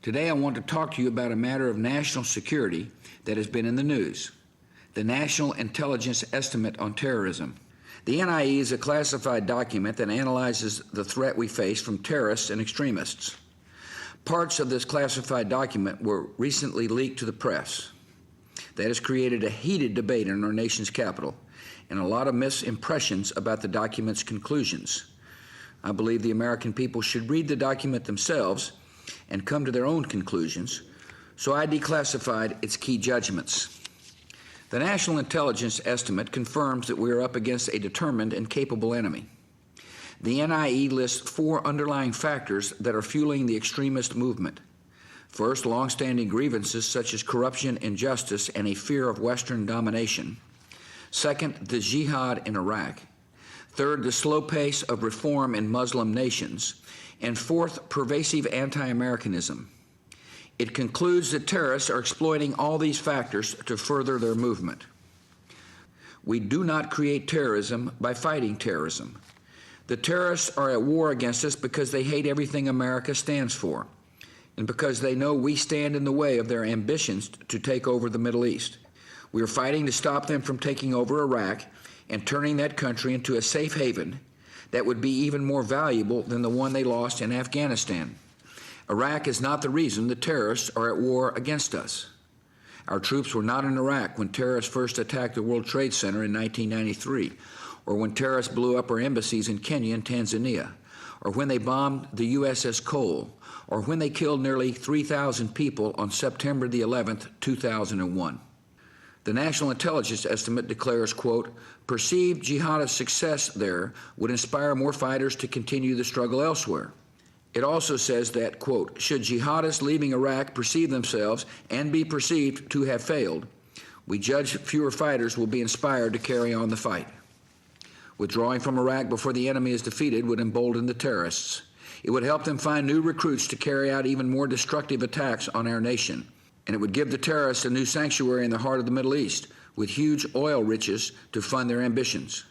Today I want to talk to you about a matter of national security that has been in the news, the National Intelligence Estimate on Terrorism. The NIE is a classified document that analyzes the threat we face from terrorists and extremists. Parts of this classified document were recently leaked to the press. That has created a heated debate in our nation's capital and a lot of misimpressions about the document's conclusions. I believe the American people should read the document themselves and come to their own conclusions, so I declassified its key judgments. The National Intelligence Estimate confirms that we are up against a determined and capable enemy. The NIE lists 4 underlying factors that are fueling the extremist movement. First, long-standing grievances such as corruption, injustice, and a fear of Western domination. Second, the jihad in Iraq. Third, the slow pace of reform in Muslim nations. And fourth, pervasive anti-Americanism. It concludes that terrorists are exploiting all these factors to further their movement. We do not create terrorism by fighting terrorism. The terrorists are at war against us because they hate everything America stands for, and because they know we stand in the way of their ambitions to take over the Middle East. We are fighting to stop them from taking over Iraq and turning that country into a safe haven that would be even more valuable than the one they lost in Afghanistan. Iraq is not the reason the terrorists are at war against us. Our troops were not in Iraq when terrorists first attacked the World Trade Center in 1993, or when terrorists blew up our embassies in Kenya and Tanzania, or when they bombed the USS Cole, or when they killed nearly 3,000 people on September the 11th, 2001. The National Intelligence Estimate declares, quote, perceived jihadist success there would inspire more fighters to continue the struggle elsewhere. It also says that, quote, should jihadists leaving Iraq perceive themselves and be perceived to have failed, we judge fewer fighters will be inspired to carry on the fight. Withdrawing from Iraq before the enemy is defeated would embolden the terrorists. It would help them find new recruits to carry out even more destructive attacks on our nation. And it would give the terrorists a new sanctuary in the heart of the Middle East with huge oil riches to fund their ambitions.